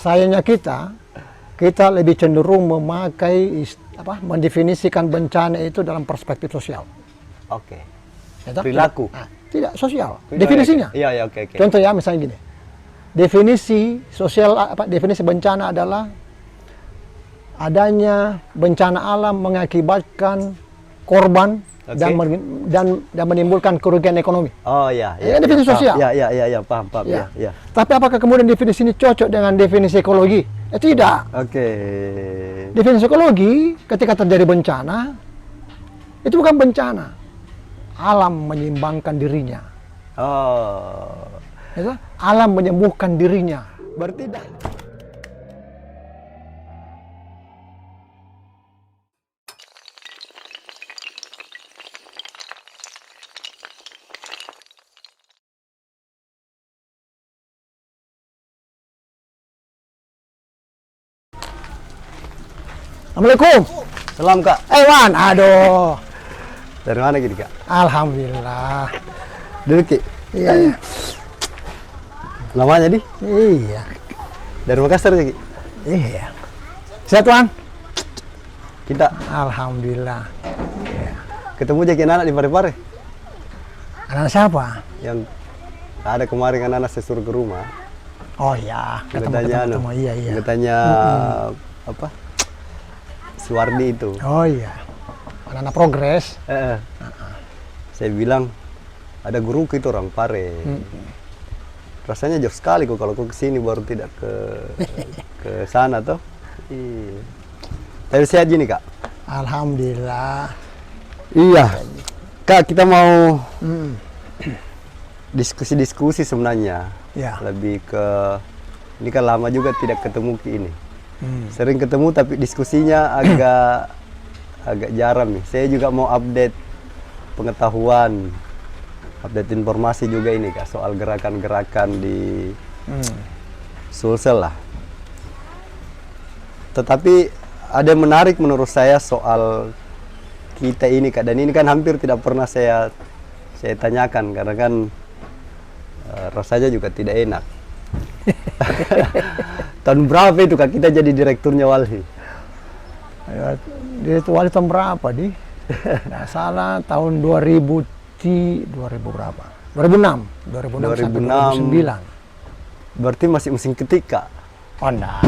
sayangnya kita lebih cenderung memakai mendefinisikan bencana itu dalam perspektif sosial. Oke. Ya, perilaku. Tidak sosial. Definisinya. Iya, oke. Contoh ya, misalnya gini. Definisi sosial, definisi bencana adalah adanya bencana alam mengakibatkan korban dan menimbulkan kerugian ekonomi. Oh iya. Definisi sosial. Iya, paham. Ya. Ya. Tapi apakah kemudian definisi ini cocok dengan definisi ekologi? Tidak. Oke. Definisi ekologi ketika terjadi bencana itu bukan bencana. Alam menyimbangkan dirinya. Oh. Alam menyembuhkan dirinya. Berarti dah. Assalamualaikum. Salam Kak. Wan, aduh. Dari mana gini Kak? Alhamdulillah. Duduk Ki. Iya. Namanya di? Iya. Dari Makassar Ki? Iya. Sehat Wan? Kita. Alhamdulillah. Iya. Ketemu jadi anak di Parepare. Anak siapa? Yang ada kemarin kan anak saya suruh ke rumah. Oh iya. Ketemu. Iya. Katanya apa? Suwardi itu. Oh iya. Anak-anak progres. Saya bilang ada guru itu orang Pare. Rasanya jauh sekali kok kalau ke sini baru tidak ke sana toh. Iya. Tapi sehat gini Kak. Alhamdulillah. Iya. Kak, kita mau diskusi sebenarnya. Ya. Lebih ke ini kan lama juga tidak ketemu Ki ini. Sering ketemu tapi diskusinya agak jarang nih. Saya juga mau update pengetahuan, update informasi juga ini Kak soal gerakan-gerakan di Sulsel lah. Tetapi ada yang menarik menurut saya soal kita ini Kak, dan ini kan hampir tidak pernah saya tanyakan karena kan rasanya juga tidak enak. Tahun berapa itu Kak kita jadi direkturnya Walhi? Direktur Walhi tahun berapa di? Nggak salah tahun 2000 berapa? 2006 sampai 2009. Berarti masih mesin ketik Kak? Oh enggak.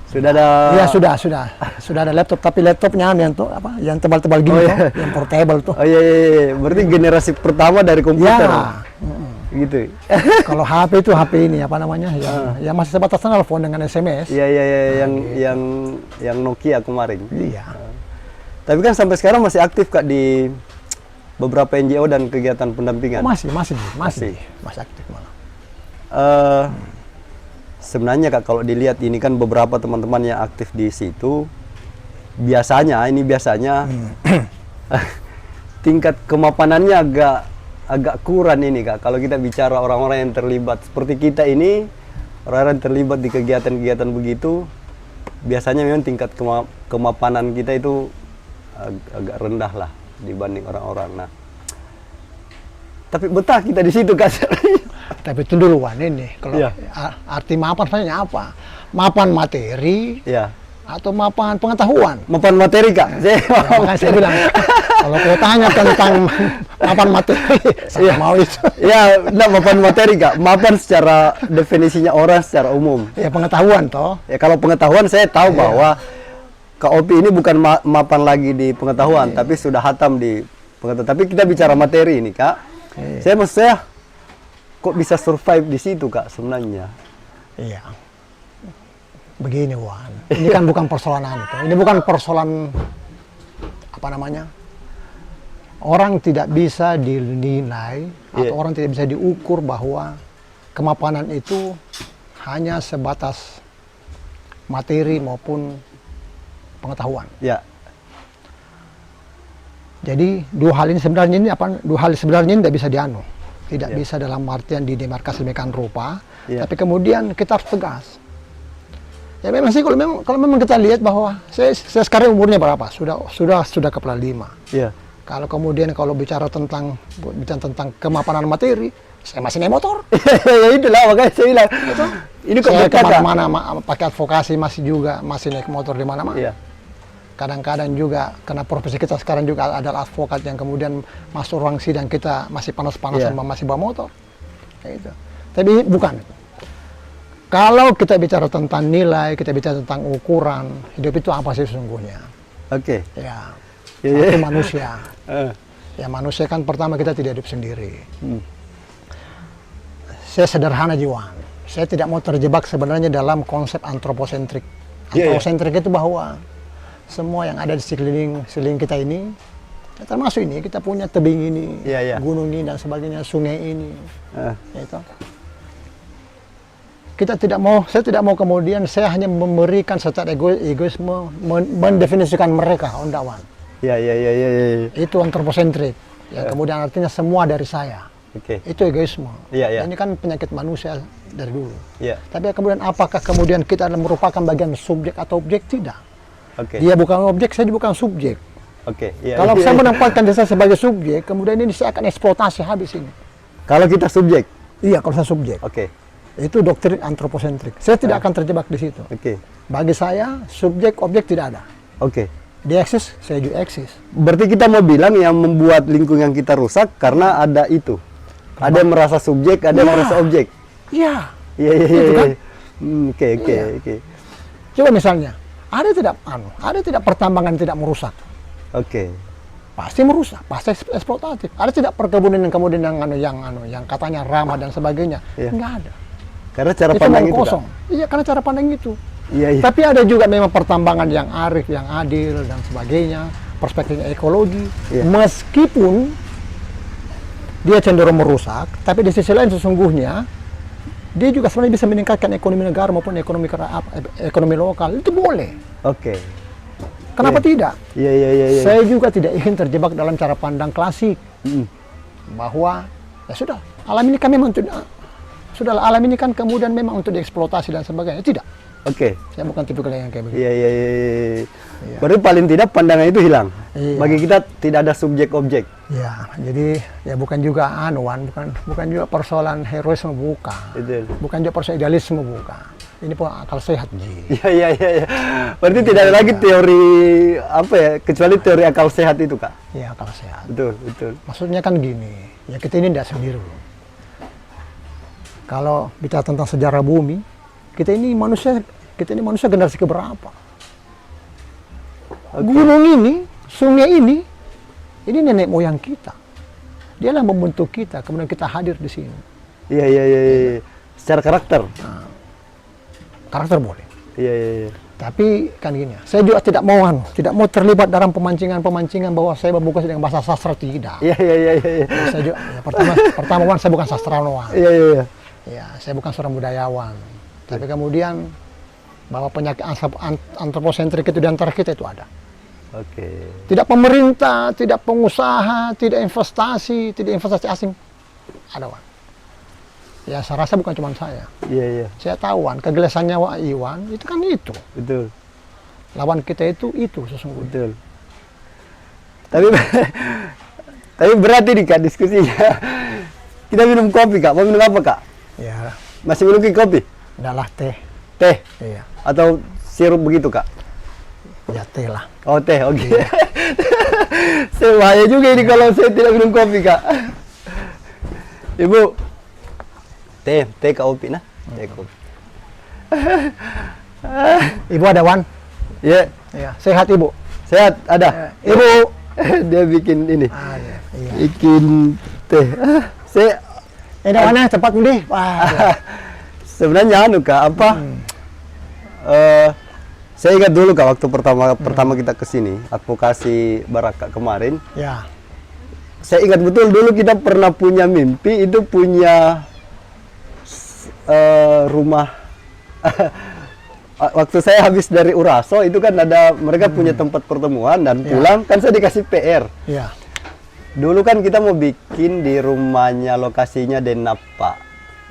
Sudah ada? Iya sudah ada laptop, tapi laptopnya yang tuh apa? Yang tebal-tebal gini tuh, yang portable tuh. Oh iya. Berarti generasi pertama dari komputer. Ya. Gitu. Kalau HP itu HP ini apa namanya? Yang masih sebatas telepon dengan SMS. Iya yang Nokia kemarin. Iya. Tapi kan sampai sekarang masih aktif Kak di beberapa NGO dan kegiatan pendampingan. Masih aktif malah. Sebenarnya Kak kalau dilihat ini kan beberapa teman-teman yang aktif di situ biasanya tingkat kemapanannya agak kurang ini Kak. Kalau kita bicara orang-orang yang terlibat seperti kita ini, orang-orang yang terlibat di kegiatan-kegiatan begitu, biasanya memang tingkat kemapanan kita itu agak rendah lah dibanding orang-orang. Nah, tapi betah kita di situ Kak. Tapi itu duluan ini. Kalau arti mapan sebenarnya apa? Mapan materi. Iya. Atau mapan pengetahuan? Mapan materi Kak. Saya bilang, kalau kau tanya tentang mapan materi, saya mau itu. Ya, mapan materi Kak. Mapan secara definisinya orang secara umum. Ya pengetahuan toh. Ya kalau pengetahuan saya tahu bahwa KOP ini bukan mapan lagi di pengetahuan, tapi sudah hatam di pengetahuan. Tapi kita bicara materi ini Kak. Saya kok bisa survive di situ Kak sebenarnya? Iya. Begini Wan, ini kan bukan persoalan itu. Ini bukan persoalan apa namanya? Orang tidak bisa dinilai atau orang tidak bisa diukur bahwa kemapanan itu hanya sebatas materi maupun pengetahuan. Ya. Jadi dua hal ini sebenarnya tidak bisa dianu. Tidak bisa dalam artian didemarkasi demikian rupa, tapi kemudian kita harus tegas. Ya memang sih kalau memang kita lihat bahwa saya sekarang umurnya berapa? Sudah kepala 5. Iya. Kalau bicara tentang kemapanan materi, Saya masih naik motor. Ya itulah makanya saya bilang. Ini kok Saya dekat, Kak? kemana-mana pakai advokasi masih naik motor di mana-mana. Iya. Kadang-kadang juga karena profesi kita sekarang juga adalah advokat yang kemudian masuk ruang sidang kita masih panas-panasan masih bawa motor. Kayak gitu. Tapi bukan. Kalau kita bicara tentang nilai, kita bicara tentang ukuran, hidup itu apa sih sesungguhnya? Oke. Ya, Ya. itu manusia. Eh. Ya manusia kan pertama kita tidak hidup sendiri. Saya sederhana jiwa. Saya tidak mau terjebak sebenarnya dalam konsep antroposentrik. Antroposentrik itu bahwa semua yang ada di sekeliling kita ini, ya termasuk ini, kita punya tebing ini, gunung ini dan sebagainya, sungai ini. Itu. Saya tidak mau kemudian saya hanya memberikan secara egoisme, mendefinisikan mereka, ondawan. Ya. Itu antroposentrik. Ya, kemudian artinya semua dari saya. Itu egoisme. Ini kan penyakit manusia dari dulu. Tapi kemudian apakah kemudian kita merupakan bagian subjek atau objek? Tidak. Dia bukan objek, saya bukan subjek. Kalau saya menempatkan diri saya sebagai subjek, kemudian ini saya akan eksploitasi habis ini. Kalau kita subjek? Iya, kalau saya subjek. Itu doktrin antroposentrik. Saya tidak akan terjebak di situ. Bagi saya, subjek, objek tidak ada. Dia eksis, saya juga eksis. Berarti kita mau bilang yang membuat lingkungan kita rusak karena ada itu. Ada yang merasa subjek, ada yang merasa objek. Iya. Iya. Coba misalnya, ada tidak pertambangan tidak merusak? Pasti merusak, pasti eksploitatif. Ada tidak perkebunan yang kemudian yang katanya ramah dan sebagainya? Enggak ada. Karena cara itu pandang itu kosong. Iya, karena cara pandang itu. Iya. Tapi ada juga memang pertambangan yang arif, yang adil dan sebagainya, perspektifnya ekologi. Meskipun dia cenderung merusak, tapi di sisi lain sesungguhnya dia juga sebenarnya bisa meningkatkan ekonomi negara maupun ekonomi lokal. Itu boleh. Kenapa tidak? Iya. Saya juga tidak ingin terjebak dalam cara pandang klasik bahwa ya sudah, alam ini kan memang sudahlah, alam ini kan kemudian memang untuk dieksploitasi dan sebagainya. Tidak. Saya bukan tipikal yang kayak begitu. Iya. Berarti paling tidak pandangan itu hilang. Bagi kita tidak ada subjek objek. Ya, jadi ya bukan juga bukan juga persoalan heroisme, bukan. Bukan juga persoalan idealisme, bukan. Ini pun akal sehat, Ji. Iya. Berarti tidak ada lagi teori apa ya, kecuali teori akal sehat itu, Kak. Iya, akal sehat. Betul. Maksudnya kan gini, ya kita ini tidak sendiri. Kalau bicara tentang sejarah bumi, kita ini manusia generasi keberapa? Gunung ini, sungai ini nenek moyang kita. Dialah membentuk kita, kemudian kita hadir di sini. Iya. Secara karakter. Karakter boleh. Iya. Tapi kan gini, saya juga tidak mau terlibat dalam pemancingan bahwa saya berbuka dengan bahasa sastra, tidak. Iya. Saya juga, ya, pertama saya bukan sastrawan. Iya. Ya, saya bukan seorang budayawan. Tapi kemudian bahwa penyakit antroposentrik itu di antara kita itu ada. Tidak pemerintah, tidak pengusaha, tidak investasi asing. Ada, Wan. Ya, saya rasa bukan cuma saya. Iya. Saya tahu, Wan, kegelisahannya Iwan itu kan itu. Betul. Lawan kita itu sesungguhnya. Betul. Tapi berat ini, Kak, diskusinya. Kita minum kopi, Kak. Mau minum apa, Kak? Ya. Masih minum kopi? Adalah teh. Teh? Iya. Atau sirup begitu, Kak? Ya, teh lah. Oh, teh, oke. Saya bahaya juga ini kalau saya tidak minum kopi, Kak. Ibu, teh Kak Opi, nah? Teh kopi. Ibu ada, Wan? Iya. Sehat, Ibu? Sehat, ada. Ibu, dia bikin ini. Iya. Bikin teh. Saya mana cepat nih. sebenarnya Kak, saya ingat dulu, Kak, waktu pertama kita kesini advokasi Baraka kemarin. Ya. Saya ingat betul dulu kita pernah punya mimpi itu punya rumah. Waktu saya habis dari Uraso itu kan ada mereka punya tempat pertemuan dan pulang kan saya dikasih PR. Ya. Dulu kan kita mau bikin di rumahnya, lokasinya Denapa.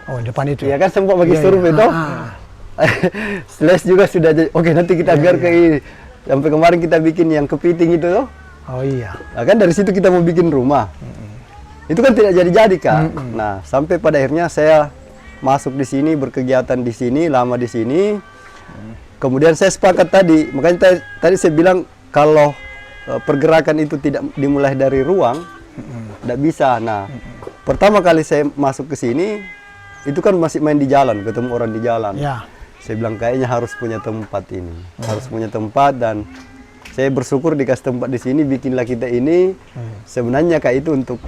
Oh, depan itu. Iya kan sempat bagi survei toh. Slash juga sudah jadi. Oke, nanti kita biar ke ini. Sampai kemarin kita bikin yang kepiting itu toh. Oh iya. Nah, kan dari situ kita mau bikin rumah. Itu kan tidak jadi-jadi, Kak. Nah, sampai pada akhirnya saya masuk di sini, berkegiatan di sini, lama di sini. Kemudian saya sepakat tadi, makanya tadi saya bilang kalau pergerakan itu tidak dimulai dari ruang, tidak bisa. Nah, pertama kali saya masuk ke sini, itu kan masih main di jalan, ketemu orang di jalan. Ya. Saya bilang kayaknya harus punya tempat ini, harus punya tempat, dan saya bersyukur dikasih tempat di sini, bikinlah kita ini. Sebenarnya Kak itu untuk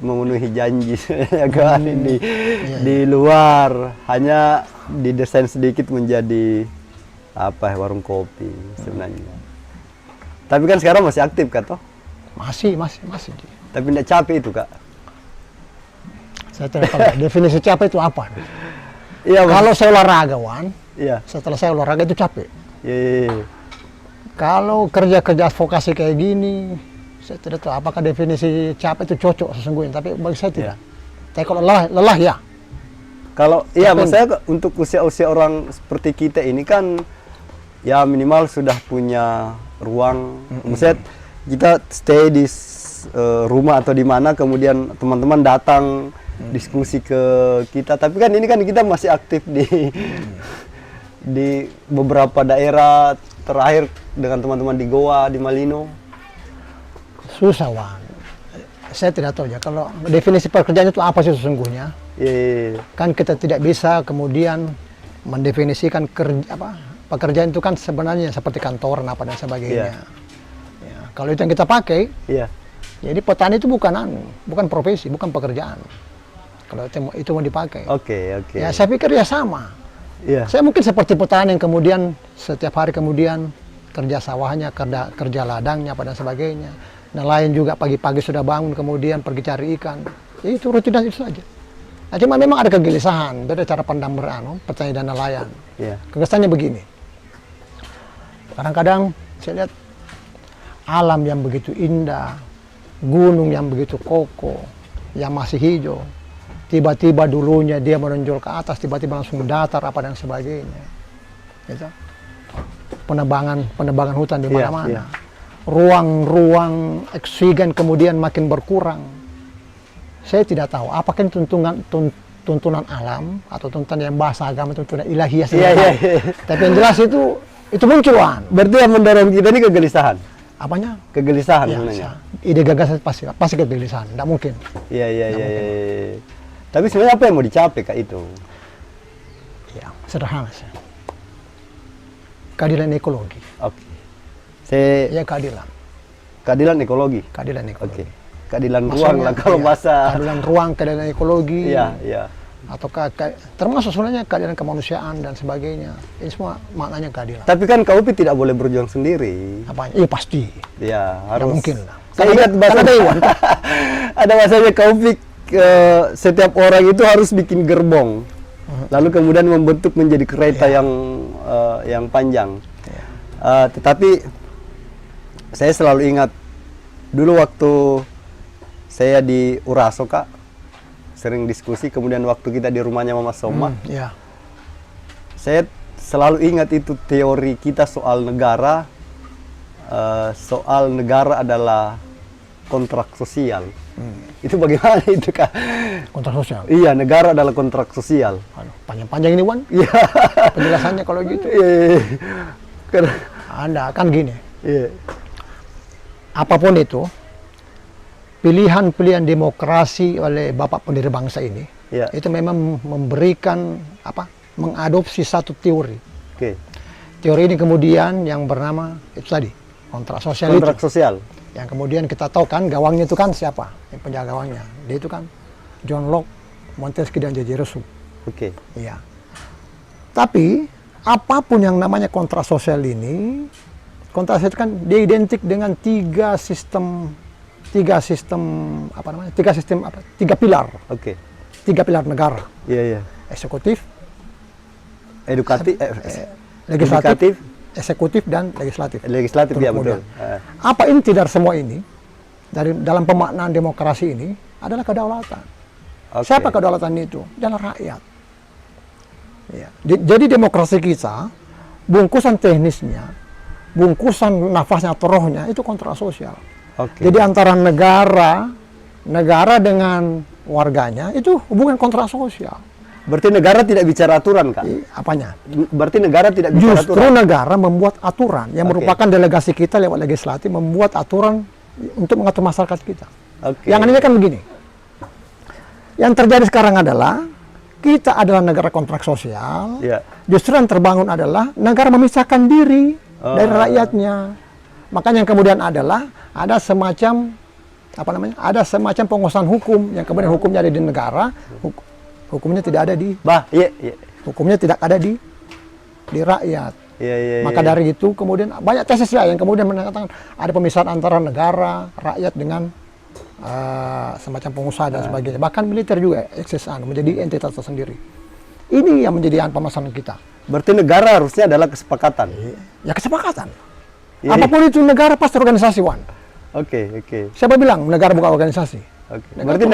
memenuhi janji saya kan di luar, hanya didesain sedikit menjadi warung kopi sebenarnya. Tapi kan sekarang masih aktif Kak toh? Masih. Tapi tidak capek itu Kak? Saya tidak tahu definisi capek itu apa. Iya. Kalau saya olahragawan, iya. Setelah saya olahraga itu capek. Iya. Kalau kerja advokasi kayak gini, saya tidak tahu apakah definisi capek itu cocok sesungguhnya, tapi bagi saya tidak. Tapi kalau lelah ya. Kalau iya, maksudnya untuk usia-usia orang seperti kita ini kan ya minimal sudah punya ruang. Maksudnya kita stay di rumah atau di mana, kemudian teman-teman datang diskusi ke kita. Tapi kan ini kan kita masih aktif di beberapa daerah, terakhir dengan teman-teman di Goa, di Malino. Susah, Wan. Saya tidak tahu ya, kalau definisi pekerjaan itu apa sih sesungguhnya. Kan kita tidak bisa kemudian mendefinisikan pekerjaan itu kan sebenarnya seperti kantoran apa dan sebagainya. Ya, kalau itu yang kita pakai, jadi petani itu bukan profesi, bukan pekerjaan. Kalau itu mau dipakai. Oke. Ya saya pikir ya sama. Saya mungkin seperti petani yang kemudian setiap hari kemudian kerja sawahnya, kerja ladangnya, dan sebagainya. Nelayan juga pagi-pagi sudah bangun kemudian pergi cari ikan. Ya, itu rutinitas itu saja. Nah, cuma memang ada kegelisahan, beda cara pandang petani dan nelayan. Kegelisahannya begini. Kadang-kadang saya lihat alam yang begitu indah, gunung yang begitu kokoh, yang masih hijau. Tiba-tiba dulunya dia menonjol ke atas, tiba-tiba langsung datar dan sebagainya. Gitu. Penebangan hutan di mana-mana. Ruang-ruang oksigen kemudian makin berkurang. Saya tidak tahu apakah ini tuntunan alam atau tuntunan yang bahasa agama, tuntunan ilahiyah. Tapi yang jelas itu munculan. Berarti yang mendorong kita ini kegelisahan. Apanya? Kegelisahan sebenarnya. Ide gagasan pasti kegelisahan, tidak mungkin. Iya. Tapi sebenarnya apa yang mau dicapai Kak itu? Ya, sederhana sih. Keadilan ekologi. Oke. Keadilan. Keadilan ekologi. Keadilan ekologi. Keadilan ruang lah kalau bahasa. Keadilan ruang, keadilan ekologi. Iya. Atau termasuk sebenarnya keadilan kemanusiaan dan sebagainya. Ini semua maknanya keadilan. Tapi kan KUP tidak boleh berjuang sendiri. Apanya? Iya pasti. Iya, harus. Ya, mungkin lah. Saya ingat bahasa Dewan. Ada bahasanya KUP, setiap orang itu harus bikin gerbong. Lalu kemudian membentuk menjadi kereta yang panjang. Tetapi saya selalu ingat dulu waktu saya di Uraso Kak, sering diskusi, kemudian waktu kita di rumahnya Mama Soma, saya selalu ingat itu teori kita soal negara. Soal negara adalah kontrak sosial. Itu bagaimana itu Kak? Kontrak sosial? Iya, negara adalah kontrak sosial. Panjang-panjang ini Wan. Iya. Penjelasannya kalau gitu. Anda kan gini. Apapun itu, pilihan-pilihan demokrasi oleh Bapak pendiri bangsa ini, itu memang memberikan mengadopsi satu teori. Teori ini kemudian yang bernama itu tadi, kontrak sosial. Kontrak sosial. Yang kemudian kita tahu kan gawangnya itu kan siapa? Yang penjaga gawangnya. Dia itu kan John Locke, Montesquieu dan J.J. Rousseau. Iya. Tapi apapun yang namanya kontrak sosial ini, kontrak sosial itu kan dia identik dengan tiga sistem tiga pilar. Tiga pilar negara. Eksekutif, legislatif, eksekutif dan legislatif. Ya betul. Apa inti dari semua ini? Dalam pemaknaan demokrasi ini adalah kedaulatan. Siapa kedaulatan itu? Adalah rakyat. Jadi demokrasi kita, bungkusan teknisnya, bungkusan nafasnya atau rohnya itu kontrak sosial. Jadi antara negara negara dengan warganya itu hubungan kontrak sosial. Berarti negara tidak bicara aturan, Kak? Apanya? Berarti negara tidak bicara Justru aturan? negara membuat aturan yang merupakan delegasi kita lewat legislatif membuat aturan untuk mengatur masyarakat kita. Yang ini kan begini. Yang terjadi sekarang adalah kita adalah negara kontrak sosial. Justru yang terbangun adalah negara memisahkan diri dari rakyatnya. Makanya yang kemudian adalah ada semacam ada semacam penguasaan hukum yang kemudian hukumnya ada di negara, hukumnya tidak ada di hukumnya tidak ada di rakyat. Maka dari itu kemudian banyak tesis yang kemudian mengatakan ada pemisahan antara negara, rakyat dengan semacam pengusaha dan sebagainya. Bahkan militer juga eksis menjadi entitas tersendiri. Ini yang menjadi permasalahan kita. Berarti negara harusnya adalah kesepakatan. Ya kesepakatan. Apapun itu negara pasti organisasi, Wan. Siapa bilang negara bukan organisasi? Berarti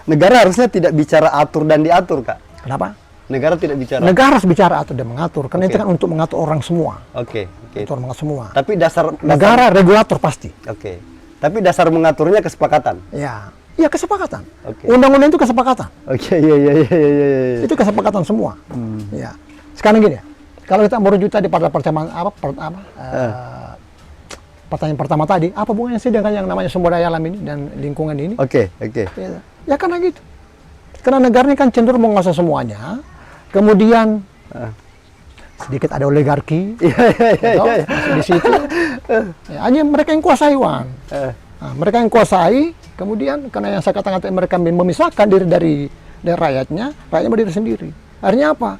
negara harusnya tidak bicara atur dan diatur, Kak. Kenapa? Negara tidak bicara. Negara harus bicara atur dan mengatur, karena itu kan untuk mengatur orang semua. Untuk mengatur semua. Tapi dasar negara regulator pasti. Tapi dasar mengaturnya kesepakatan. Ya kesepakatan. Undang-undang itu kesepakatan. Itu kesepakatan semua. Ya. Sekarang gini ya. Kalau kita merujuk tadi pada pertanyaan pertanyaan pertama tadi, apa hubungannya sih dengan yang namanya sumber daya alam ini dan lingkungan ini? Ya karena gitu. Karena negara ini kan cenderung menguasai semuanya. Kemudian sedikit ada oligarki, di situ. Hanya mereka yang kuasai, Wan. Mereka yang kuasai. Kemudian karena yang saya katakan mereka memisahkan diri dari rakyatnya berdiri sendiri. Artinya apa?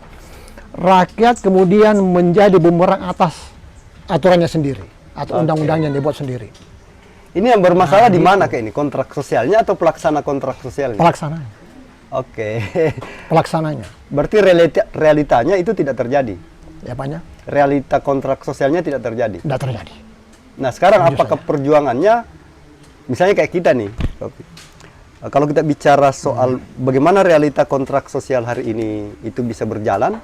Rakyat kemudian menjadi bumerang atas aturannya sendiri atau undang-undangnya yang dibuat sendiri. Ini yang bermasalah di mana kayak ini? Kontrak sosialnya atau pelaksana kontrak sosialnya? Pelaksananya. Pelaksananya. Berarti realitanya itu tidak terjadi? Ya, apanya? Realita kontrak sosialnya tidak terjadi? Tidak terjadi. Nah sekarang apakah perjuangannya, misalnya kayak kita nih, kalau kita bicara soal bagaimana realita kontrak sosial hari ini itu bisa berjalan,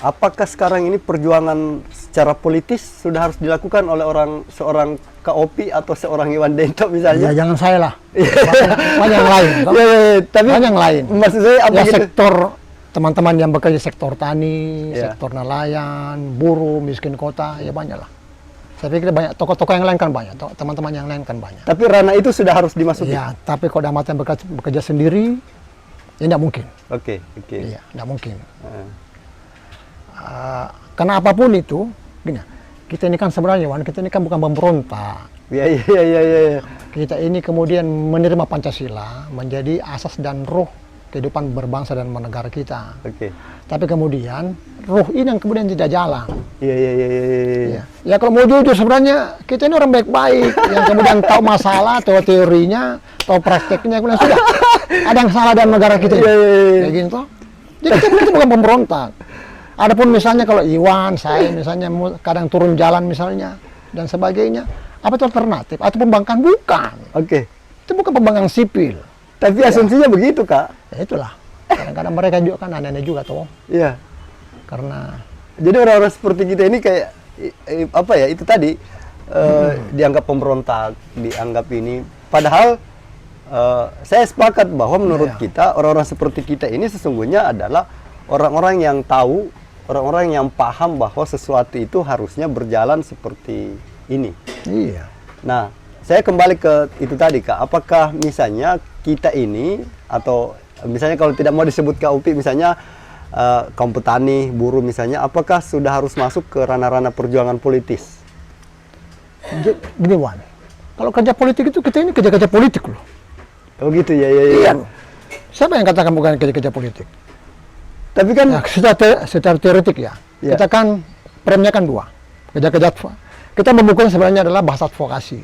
apakah sekarang ini perjuangan secara politis sudah harus dilakukan oleh seorang KOP atau seorang Iwan Dento misalnya? Ya jangan saya lah. Banyak yang lain. Tapi banyak yang lain. Maksud saya apa gitu? Sektor teman-teman yang bekerja sektor tani, sektor nelayan, buruh, miskin kota, ya banyak lah. Saya pikir banyak tokoh-tokoh yang lain kan banyak, teman-teman yang lain kan banyak. Tapi ranah itu sudah harus dimasuki. Ya, tapi kalau damat yang bekerja sendiri, ya tidak mungkin. Iya, tidak mungkin. Karena apapun itu, gini, kita ini kan sebenarnya, Wan, kita ini kan bukan pemberontak. Kita ini kemudian menerima Pancasila menjadi asas dan ruh kehidupan berbangsa dan bernegara kita. Tapi kemudian ruh ini yang kemudian tidak jalan. Ya kalau mau jujur sebenarnya kita ini orang baik-baik yang kemudian tahu masalah, tahu teorinya, tahu prakteknya, kemudian sudah ada yang salah dalam negara kita. Kayak gitu. Jadi kita itu bukan pemberontak. Adapun misalnya kalau Iwan, saya misalnya kadang turun jalan misalnya dan sebagainya, apa itu alternatif? Atau pembangkang? Bukan. Itu bukan pembangkang sipil. Tapi asumsinya begitu, Kak. Ya itulah. Kadang-kadang mereka juga kan aneh-aneh juga toh. Karena jadi orang-orang seperti kita ini kayak apa ya? Itu tadi dianggap pemberontak, dianggap ini. Padahal saya sepakat bahwa menurut kita orang-orang seperti kita ini sesungguhnya adalah orang-orang yang tahu, orang-orang yang paham bahwa sesuatu itu harusnya berjalan seperti ini. Nah, saya kembali ke itu tadi, Kak. Apakah misalnya kita ini, atau misalnya kalau tidak mau disebut KUP, misalnya kaum petani, buruh misalnya, apakah sudah harus masuk ke ranah-ranah perjuangan politis? Gini, Wan. Kalau kerja politik itu kita ini kerja-kerja politik loh. Oh gitu ya. Siapa yang katakan bukan kerja-kerja politik? Tapi kan secara teoretik ya, kita kan premnya kan dua. Kerja-kerja kita membukunya sebenarnya adalah bahasa advokasi.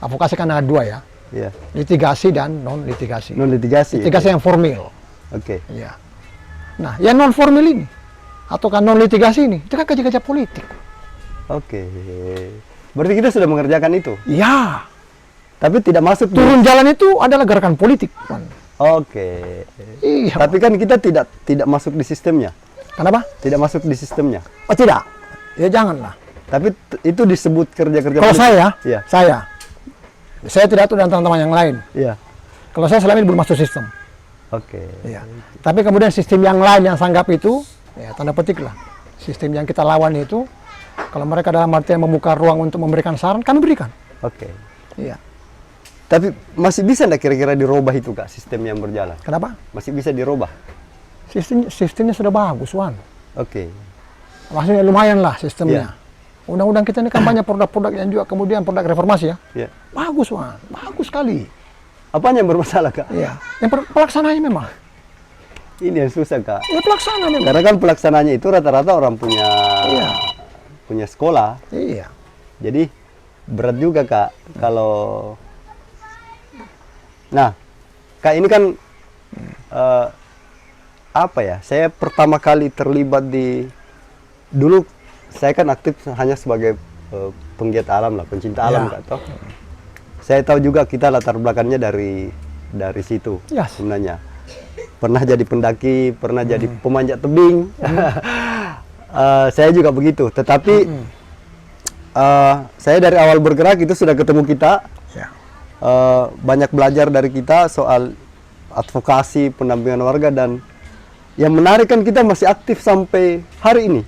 Advokasi kan ada dua ya. Litigasi dan non-litigasi. Litigasi yang formal. Nah, yang non-formal ini atau kan non-litigasi ini, itu kan kerja-kerja politik. Berarti kita sudah mengerjakan itu? Iya. Tapi tidak masuk turun jalan itu adalah gerakan politik, Pan. Iya. Tapi kan kita tidak masuk di sistemnya. Kenapa? Tidak masuk di sistemnya. Oh tidak. Ya janganlah. Tapi itu disebut kerja-kerja kalau politik. Saya Saya tidak tahu dan teman-teman yang lain. Iya. Kalau saya selama ini belum masuk sistem. Oke. Ya. Tapi kemudian sistem yang lain yang sanggap itu, ya tanda petik lah. Sistem yang kita lawan itu, kalau mereka dalam artian membuka ruang untuk memberikan saran, kami berikan. Oke. Iya. Tapi masih bisa nggak kira-kira dirubah itu Kak, sistem yang berjalan? Kenapa? Masih bisa dirubah? Sistemnya sudah bagus, Wan. Oke. Maksudnya lumayan lah sistemnya. Iya. Undang-undang kita ini kan banyak produk-produk yang juga kemudian produk reformasi ya. Iya. Bagus, Wan. Bagus sekali. Apanya yang bermasalah Kak? Iya. Yang pelaksananya memang. Ini yang susah Kak. Ya pelaksana memang. Karena kan pelaksananya itu rata-rata orang punya Iya. punya sekolah. Iya. Jadi berat juga Kak kalau. Nah, Kak ini kan apa ya? Saya pertama kali terlibat dulu saya kan aktif hanya sebagai penggiat alam lah, pencinta alam Ya. Kak toh. Saya tahu juga kita latar belakangnya dari situ Yes. sebenarnya. Pernah jadi pendaki, pernah jadi pemanjat tebing. Saya juga begitu. Tetapi saya dari awal bergerak itu sudah ketemu kita. Ya. Banyak belajar dari kita soal advokasi pendampingan warga, dan yang menarik kan kita masih aktif sampai hari ini.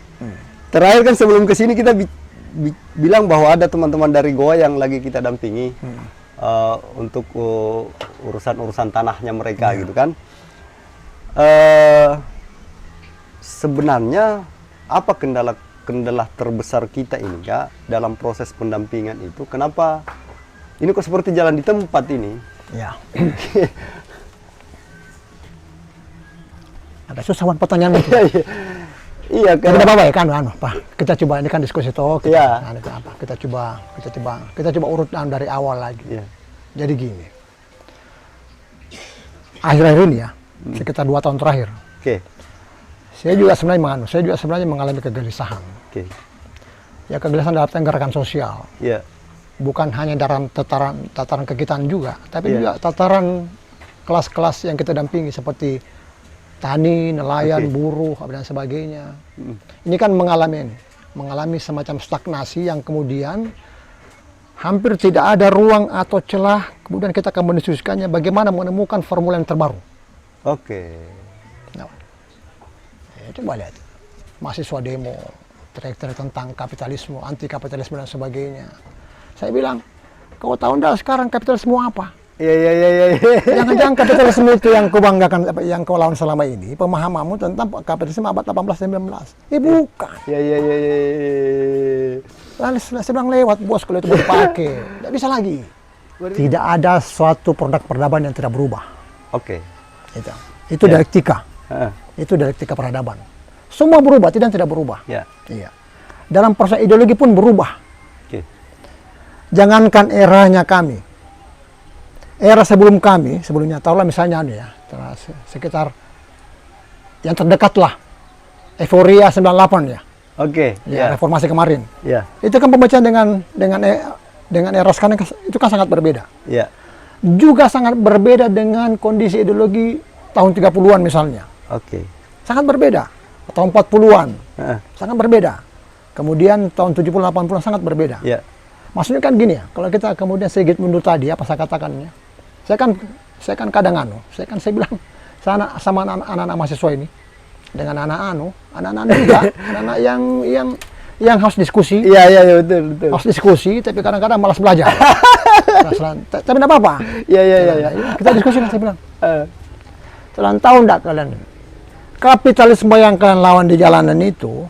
Terakhir kan sebelum ke sini kita bilang bahwa ada teman-teman dari Goa yang lagi kita dampingi untuk urusan-urusan tanahnya mereka gitu kan. Sebenarnya apa kendala terbesar kita ini Kak dalam proses pendampingan itu? Kenapa ini kok seperti jalan di tempat ini? Ya. Ada susah Wan pertanyaan itu. Iya Tapi tidak apa-apa ya kan, Pak. Kita coba ini kan diskusi toh. Iya. Kita coba urut dari awal lagi. Iya. Jadi gini. Akhir-akhir ini ya, sekitar 2 tahun terakhir. Oke. Saya juga sebenarnya mengalami kegelisahan. Oke. Ya kegelisahan dalam gerakan sosial. Iya. Bukan hanya dalam tataran kegiatan juga, tapi Iya. juga tataran kelas-kelas yang kita dampingi seperti tani, nelayan, Oke. buruh, dan sebagainya. Ini kan mengalami semacam stagnasi yang kemudian hampir tidak ada ruang atau celah, kemudian kita akan mendiskusikannya bagaimana menemukan formula yang terbaru. Oke. Nah, coba lihat, mahasiswa demo, teriak-teriak tentang kapitalisme, anti kapitalisme dan sebagainya. Saya bilang, kau tahu enggak sekarang kapitalisme apa? Iya. Jangan-jangan kapitalisme itu yang kau banggakan, yang kau lawan selama ini, pemahamanmu tentang kapitalisme abad 18-19. Bukan. Iya. Lalu saya bilang lewat, bos, kalau itu mau dipakai. Tidak bisa lagi. Tidak ada suatu produk peradaban yang tidak berubah. Oke. Itu dialektika. Itu dialektika peradaban. Semua berubah, tidak berubah. Ya. Iya. Dalam proses ideologi pun berubah. Oke. Jangankan eranya kami. Era sebelumnya, taruhlah misalnya sekitar yang terdekat lah, euforia 98 ya. Oke. Ya, reformasi kemarin. Ya. Itu kan pembacaan dengan era sekarang itu kan sangat berbeda. Ya. Juga sangat berbeda dengan kondisi ideologi tahun 30-an misalnya. Oke. Sangat berbeda. Tahun 40-an. Heeh. Sangat berbeda. Kemudian tahun 70-80-an sangat berbeda. Ya. Maksudnya kan gini ya, kalau kita kemudian sedikit mundur tadi apa saya katakannya. Saya kan kadang saya bilang sama anak-anak mahasiswa ini dengan anak-anak juga, anak-anak yang harus diskusi. Iya, betul. Harus diskusi, tapi kadang-kadang malas belajar. Tapi tidak apa-apa. Iya. Kita diskusi lah, saya bilang. Kalian tahu enggak kalian? Kapitalisme yang kalian lawan di jalanan itu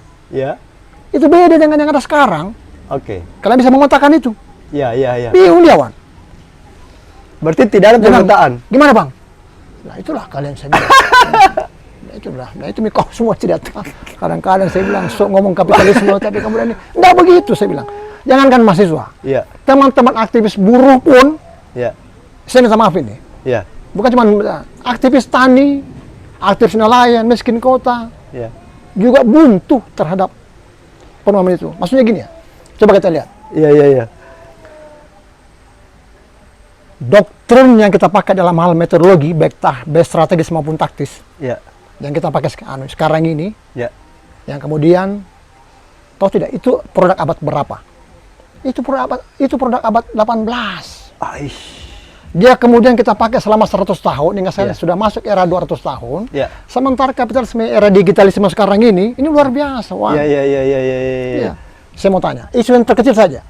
beda dengan yang ada sekarang. Oke. Kalian bisa mengotakkan itu. Iya. Bingung dia, Wan. Berarti tidak ada pemetaan. Gimana Bang? Nah itulah kalian saya bilang. Nah itu kau semua tidak tahu. Kadang-kadang saya bilang sok ngomong kapitalisme tapi kemudian ini enggak begitu saya bilang. Jangankan mahasiswa. Iya. Teman-teman aktivis buruh pun. Iya. Saya minta maaf ini. Iya. Bukan cuma aktivis tani, aktivis nelayan, miskin kota. Iya. Juga buntu terhadap pemahaman itu. Maksudnya gini ya. Coba kita lihat. Iya. Doktrin yang kita pakai dalam hal metodologi, baik strategis maupun taktis, yang kita pakai sekarang ini, yang kemudian, tahu tidak, itu produk abad berapa? Itu produk abad 18. Aish. Dia kemudian kita pakai selama 100 tahun, hingga saya Iya. sudah masuk era 200 tahun. Iya. Sementara kapitalisme era digitalisme sekarang ini luar biasa. Wah. Iya. Iya. Saya mau tanya, isu yang terkecil saja,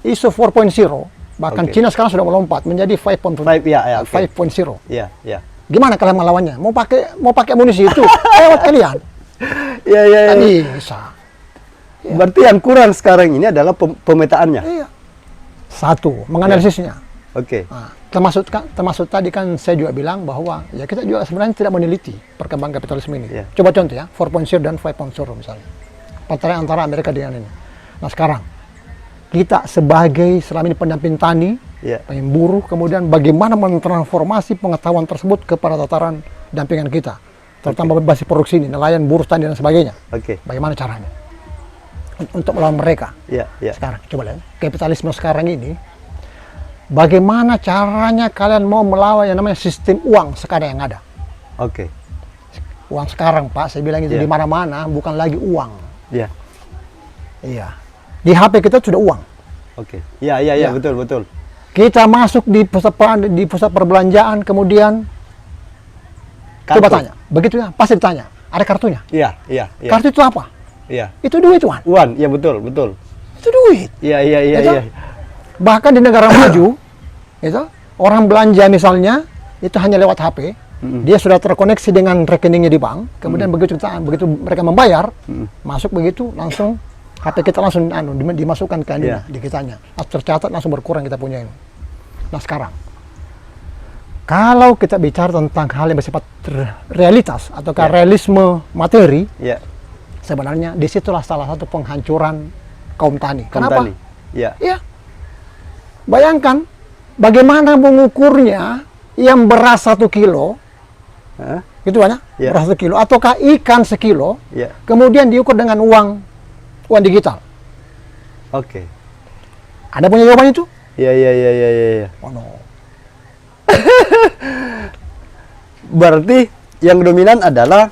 isu 4.0, bahkan Oke. Cina sekarang sudah melompat menjadi 5.0. Ya, oke. 5.0. Iya, iya. Gimana kalian melawannya? Mau pakai amunisi itu? Lewat kalian. Iya. Kan bisa. Berarti yang kurang sekarang ini adalah pemetaannya. Iya. Satu, menganalisisnya. Oke. Nah, termasuk tadi kan saya juga bilang bahwa ya kita juga sebenarnya tidak meneliti perkembangan kapitalisme ini. Iya. Coba contoh ya, 4.0 dan 5.0 misalnya. Antara Amerika dengan ini. Nah sekarang, kita sebagai selama ini pendamping tani, Iya. pengen buruh, kemudian bagaimana mentransformasi pengetahuan tersebut kepada tataran dampingan kita. Terutama basis produksi ini, nelayan, buruh, tani, dan sebagainya. Oke. Bagaimana caranya? Untuk melawan mereka. Iya, iya. Sekarang, coba lihat. Kapitalisme sekarang ini, bagaimana caranya kalian mau melawan yang namanya sistem uang sekarang yang ada? Oke. Uang sekarang, Pak, saya bilang itu Iya. di mana-mana, bukan lagi uang. Iya. Iya. Di HP kita sudah uang. Oke. Iya, Iya. betul. Kita masuk di pusat perbelanjaan, kemudian coba Kartu. tanya. Begitu ya, pasti ditanya. Ada kartunya. Iya. Kartu itu apa? Iya. Itu duit, Wan. Uan, iya betul. Itu duit. Iya. Itu, bahkan di negara maju, itu orang belanja misalnya itu hanya lewat HP. Dia sudah terkoneksi dengan rekeningnya di bank. Kemudian begitu mereka membayar, masuk begitu langsung HP kita langsung dimasukkan ke Iya. di kitanya. Tercatat langsung berkurang kita punya ini. Nah sekarang, kalau kita bicara tentang hal yang bersifat realitas atau Iya. realisme materi, Iya. sebenarnya disitulah salah satu penghancuran kaum tani. Kenapa? Tani. Iya. Iya. Bayangkan bagaimana mengukurnya yang beras 1 kilo, Hah? gitu banyak, Iya. beras 1 kilo, ataukah ikan sekilo, Iya. kemudian diukur dengan uang digital. Oke. Ada punya jawaban itu? Iya. Oh no. Berarti yang dominan adalah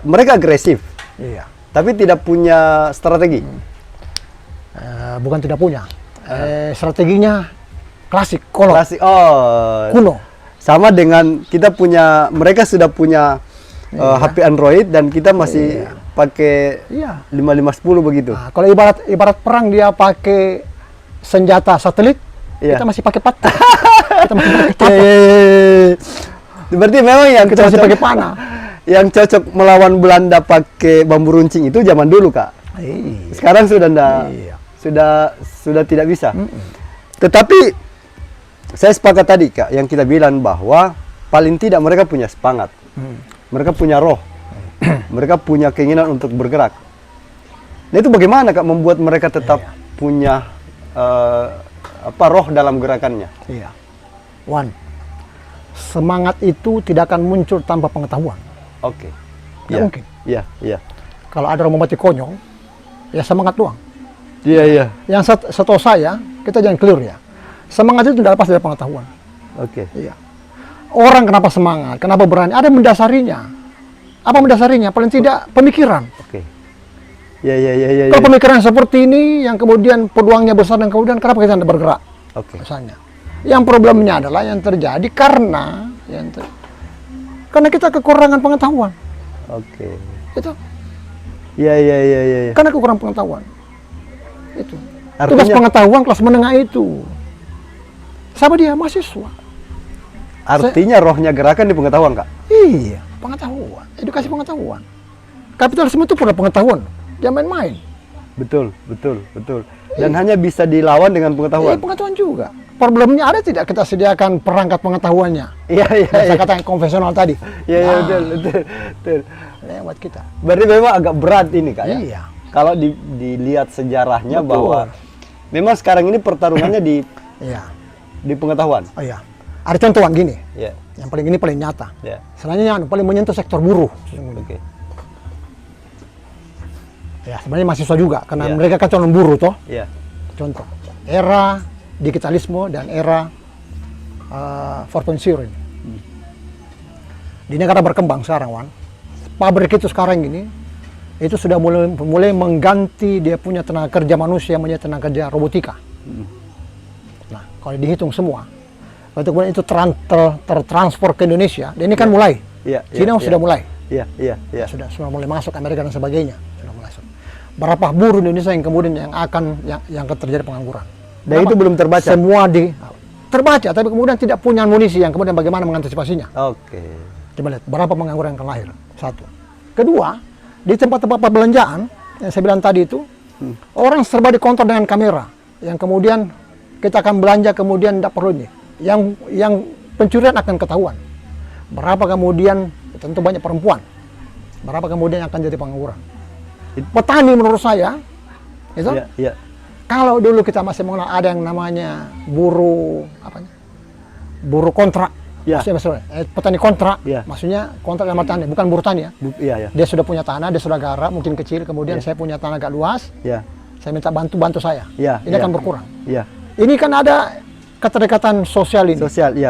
mereka agresif, Iya. tapi tidak punya strategi. Bukan tidak punya. Strateginya klasik, kolot, Klasik. Oh, kuno. sama dengan kita punya, mereka sudah punya HP Android dan kita masih pakai Iya. 5510 begitu. Nah, kalau ibarat perang dia pakai senjata satelit, Iya. kita masih pakai pata. Kita masih pakai tapa. Berarti memang yang Kita masih cocok, pakai panah. yang cocok melawan Belanda pakai bambu runcing itu zaman dulu, Kak. Iya. Sekarang sudah enggak, Iya. sudah tidak bisa. Tetapi saya sepakat tadi, Kak, yang kita bilang bahwa paling tidak mereka punya semangat. Mereka punya roh. Mereka punya keinginan untuk bergerak. Nah, itu bagaimana, Kak, membuat mereka tetap punya roh dalam gerakannya? Iya. Wan, semangat itu tidak akan muncul tanpa pengetahuan. Oke. Nggak mungkin. Iya. Kalau ada orang mati konyol, ya semangat doang. Iya. Yang setahu saya, kita jangan keliru ya. Semangat itu tidak lepas dari pengetahuan. Oke. Iya. Orang kenapa semangat, kenapa berani, ada mendasarinya. Apa mendasarinya? Paling tidak pemikiran. Oke. Iya. Kalau pemikiran seperti ini, yang kemudian peluangnya besar dan kemudian kenapa kita tidak bergerak? Oke. Misalnya. Yang problemnya adalah yang terjadi karena kita kekurangan pengetahuan. Oke. Itu. Iya. Karena kekurangan pengetahuan. Itu. Tugas Artinya, pengetahuan kelas menengah itu. Siapa dia? Mahasiswa. artinya rohnya gerakan di pengetahuan, Kak. Iya, pengetahuan. Edukasi pengetahuan. Kapitalisme itu pura pengetahuan. Jangan main-main. Betul. Dan hanya bisa dilawan dengan pengetahuan. Pengetahuan juga. Problemnya ada tidak kita sediakan perangkat pengetahuannya? Iya. Saya katakan konvensional tadi. Iya, betul. Lewat kita. Berarti memang agak berat ini, Kak, ya? Iya. Kalau dilihat sejarahnya Betul. bahwa memang sekarang ini pertarungannya Iya. di pengetahuan. Oh iya. Ada contohan gini. Iya. Yang paling nyata. Iya. Selanjutnya paling menyentuh sektor buruh. Oke. Ya, sebenarnya mahasiswa juga karena Iya. mereka kan calon buruh toh. Iya. Contoh, era digitalisme dan era 4.0 ini. Di negara berkembang sekarang, Wan, pabrik itu sekarang ini itu sudah mulai mengganti dia punya tenaga kerja manusia menjadi tenaga kerja robotika. Nah, kalau dihitung semua. Waktu kemudian itu tertransfer ke Indonesia, dan ini kan mulai. Cina sudah mulai. Sudah mulai masuk Amerika dan sebagainya. Sudah mulai. Berapa buruh Indonesia yang kemudian yang terjadi pengangguran? Dan itu belum terbaca. Semua terbaca, tapi kemudian tidak punya amunisi yang kemudian bagaimana mengantisipasinya. Oke. Coba lihat berapa pengangguran yang akan lahir. Satu. Kedua, di tempat-tempat perbelanjaan yang saya bilang tadi itu, orang serba dikontrol dengan kamera. Yang kemudian kita akan belanja kemudian tidak perlu ini. Yang pencurian akan ketahuan. Berapa kemudian tentu banyak perempuan. Berapa kemudian yang akan jadi pengangguran. Petani menurut saya, itu kalau dulu kita masih mengenal ada yang namanya buruh kontrak. Maksudnya, petani kontrak, maksudnya kontrak dalam artian bukan buruh tani ya. Dia sudah punya tanah, dia sudah garap, mungkin kecil, kemudian saya punya tanah agak luas, saya minta bantu saya. Ini akan berkurang. Ini kan ada keterikatan sosial ini,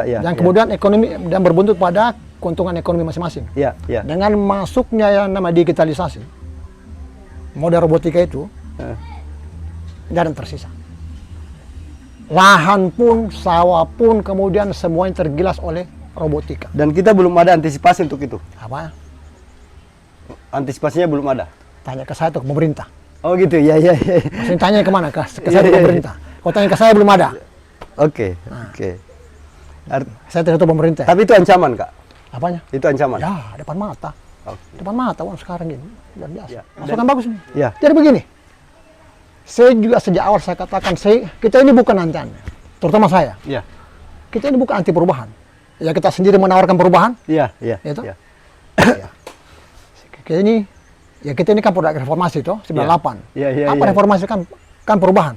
yang kemudian ekonomi dan berbentuk pada keuntungan ekonomi masing-masing. Dengan masuknya yang nama digitalisasi, model robotika itu, tidak ada yang tersisa. Lahan pun, sawah pun, kemudian semuanya tergilas oleh robotika. Dan kita belum ada antisipasi untuk itu. Apa? Antisipasinya belum ada. Tanya ke saya atau ke pemerintah. Oh gitu, Maksudnya tanya kemana? Ke saya atau ke pemerintah. Kalau tanya ke saya belum ada. Oke. Saya tidak tahu pemerintah. Tapi itu ancaman, Kak? Apanya? Itu ancaman? Ya, depan mata. Depan mata, sekarang ini. Luar biasa. Masukan bagus nih. Jadi begini. Saya juga sejak awal saya katakan, kita ini bukan anti, terutama saya. Kita ini bukan anti perubahan. Ya kita sendiri menawarkan perubahan. Itu. Kita ini kan produk reformasi toh, 98. Apa reformasi kan perubahan.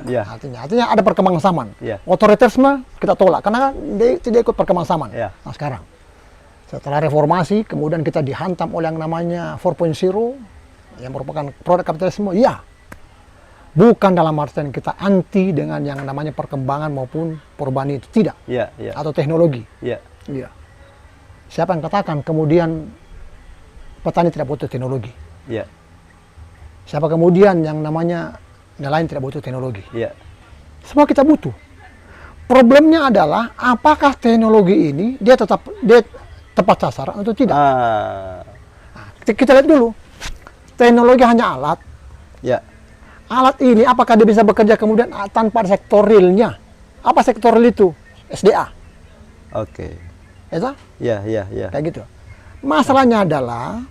Artinya ada perkembangan zaman. Otoriterisme kita tolak karena dia tidak ikut perkembangan zaman. Nah sekarang, setelah reformasi, kemudian kita dihantam oleh yang namanya 4.0, yang merupakan produk kapitalisme. Bukan dalam artian kita anti dengan yang namanya perkembangan maupun perubahan itu, tidak. Atau teknologi. Siapa yang katakan kemudian petani tidak butuh teknologi? Siapa kemudian yang namanya nelayan tidak butuh teknologi? Semua kita butuh. Problemnya adalah apakah teknologi ini dia tepat sasaran atau tidak? Nah, kita lihat dulu. Teknologi hanya alat. Alat ini apakah dia bisa bekerja kemudian tanpa sektor realnya? Apa sektor real itu? SDA. Itu? Kayak gitu. Masalahnya adalah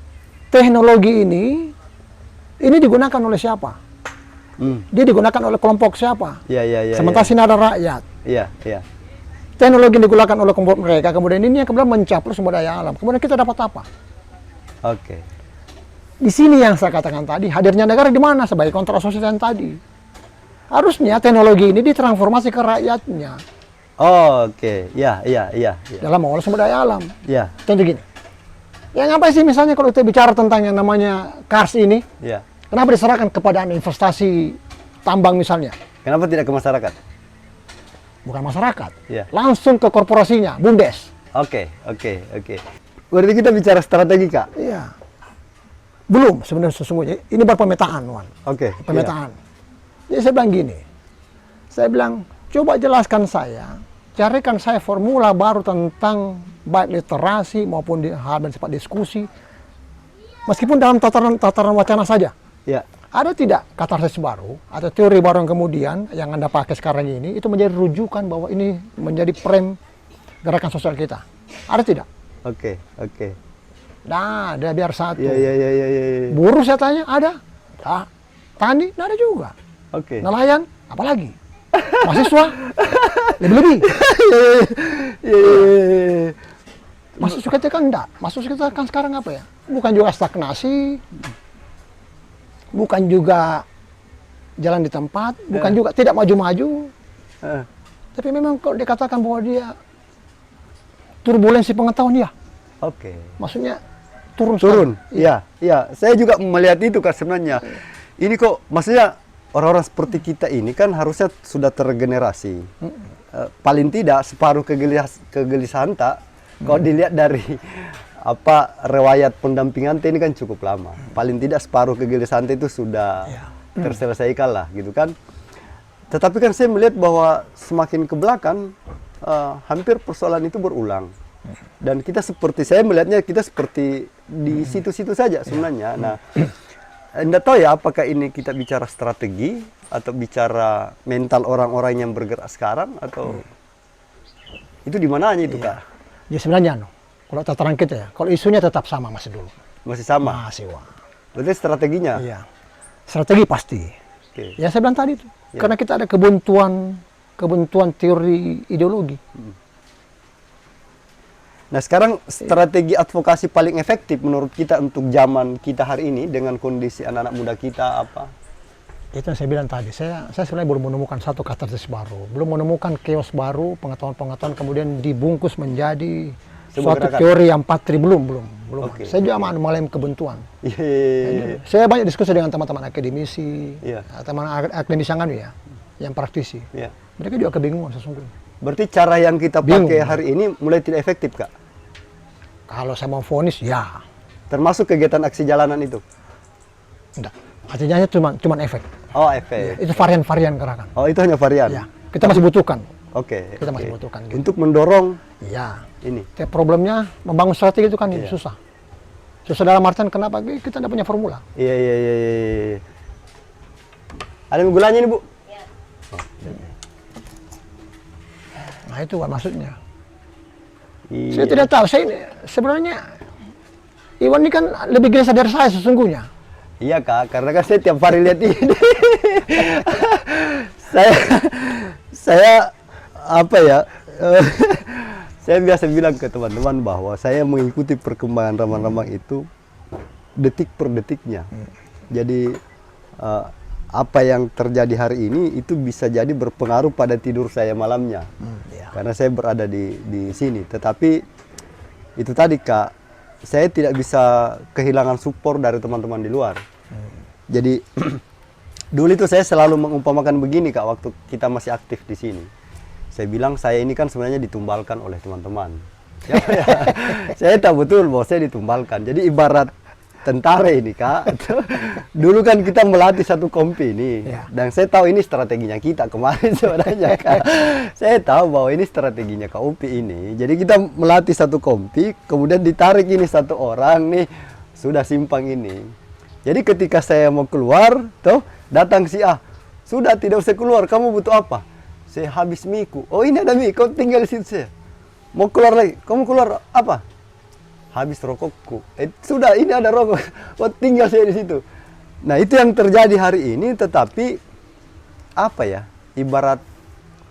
teknologi ini digunakan oleh siapa? Dia digunakan oleh kelompok siapa? Sementara sini ada rakyat. Teknologi yang digunakan oleh kelompok mereka, kemudian ini yang kemudian mencaplok sumber daya alam. Kemudian kita dapat apa? Di sini yang saya katakan tadi, hadirnya negara di mana sebagai kontrak sosial yang tadi. Harusnya teknologi ini ditransformasi ke rakyatnya. Dalam mengolah sumber daya alam. Contoh gini. Yang apa sih misalnya kalau kita bicara tentang yang namanya Kars ini, kenapa diserahkan kepada investasi tambang misalnya? Kenapa tidak ke masyarakat? Bukan masyarakat, langsung ke korporasinya, BUMDes. Berarti kita bicara strategi, Kak? Belum sebenarnya sesungguhnya. Ini baru pemetaan, Wan. Pemetaan. Jadi saya bilang gini, saya bilang coba jelaskan carikan saya formula baru tentang baik literasi maupun hal dan sifat diskusi, meskipun dalam tataran wacana saja. Ada tidak katarsis baru atau teori baru yang kemudian yang Anda pakai sekarang ini itu menjadi rujukan bahwa ini menjadi frame gerakan sosial kita? Ada tidak? Nah, dia biar satu. Buruh saya tanya, ada? Tani, nggak ada juga. Nelayan, apalagi? Mahasiswa, lebih-lebih. Mahasiswa kita kan enggak. Mahasiswa kita kan sekarang apa ya? Bukan juga stagnasi, bukan juga jalan di tempat, bukan juga tidak maju-maju. Tapi memang kalau dikatakan bahwa dia turbulensi pengetahuan, maksudnya turun. Saya juga melihat itu, Kak, sebenarnya. Ini kok maksudnya orang-orang seperti kita ini kan harusnya sudah tergenerasi. Paling tidak separuh kegelisahan tak. Kalau dilihat dari riwayat pendampingan ini kan cukup lama. Paling tidak separuh kegelisahan itu sudah terselesaikan lah, gitu kan. Tetapi kan saya melihat bahwa semakin ke belakang hampir persoalan itu berulang. Dan kita seperti, saya melihatnya kita seperti di situ-situ saja sebenarnya. Nah, Anda tahu ya apakah ini kita bicara strategi atau bicara mental orang-orang yang bergerak sekarang atau itu di mananya itu Kak? Ya sebenarnya kalau tataran kita ya, kalau isunya tetap sama masih dulu. Masih sama? Masih, wah. Berarti strateginya? Iya. Strategi pasti. Oke. Ya saya bilang tadi itu. Ya. Karena kita ada kebuntuan teori ideologi. Nah sekarang strategi advokasi paling efektif menurut kita untuk zaman kita hari ini dengan kondisi anak-anak muda kita apa? Itu yang saya bilang tadi, saya sebenarnya belum menemukan satu katarsis baru, belum menemukan chaos baru, pengetahuan-pengetahuan kemudian dibungkus menjadi Sebuah suatu gerakan. teori yang patri, belum. Oke, Saya juga mengalami kebuntuan. Iya. Saya banyak diskusi dengan teman-teman akademisi, Iya. teman akademisi yang ya, yang praktisi. Iya. Mereka juga kebingungan sesungguhnya. Berarti cara yang kita Bingung. pakai hari ini mulai tidak efektif Kak? Kalau saya mau vonis, ya, Termasuk kegiatan aksi jalanan itu? enggak. Artinya cuma efek. Oh efek. Itu varian-varian gerakan. Oh itu hanya varian? Ya, kita masih butuhkan. Oke. Kita masih oke. butuhkan, gitu. Untuk mendorong Ya. ini? Tapi problemnya membangun strategi itu kan Iya. susah. Susah dalam artian kenapa kita tidak punya formula. Iya. Ada gulanya nih Bu? Nah itu Pak, maksudnya. Iya. Saya tidak tahu. Saya ini sebenarnya Iwan ini kan lebih gelisah dari saya sesungguhnya. Iya Kak, karena kan saya tiap hari lihat ini. saya apa ya? Saya biasa bilang ke teman-teman bahwa saya mengikuti perkembangan Ramang-Ramang itu detik per detiknya. Jadi apa yang terjadi hari ini itu bisa jadi berpengaruh pada tidur saya malamnya. Ya. Karena saya berada di sini. Tetapi itu tadi Kak, saya tidak bisa kehilangan support dari teman-teman di luar. Jadi dulu itu saya selalu mengumpamakan begini Kak, waktu kita masih aktif di sini. Saya bilang saya ini kan sebenarnya ditumbalkan oleh teman-teman. Ya, saya tahu betul bahwa saya ditumbalkan. Jadi ibarat tentara ini Kak. Dulu kan kita melatih satu kompi ini. Ya. Dan saya tahu ini strateginya kita kemarin sebenarnya Kak. Saya tahu bahwa ini strateginya KUP ini. Jadi kita melatih satu kompi, kemudian ditarik ini satu orang nih, sudah simpang ini. Jadi ketika saya mau keluar, tuh datang si A. Sudah tidak usah keluar, kamu butuh apa? Saya habis miku. Oh ini ada mie, kau tinggal di situ saya. Mau keluar lagi, kamu keluar apa? Habis rokokku. Sudah ini ada rokok. Oh tinggal saya di situ. Nah itu yang terjadi hari ini, tetapi apa ya? Ibarat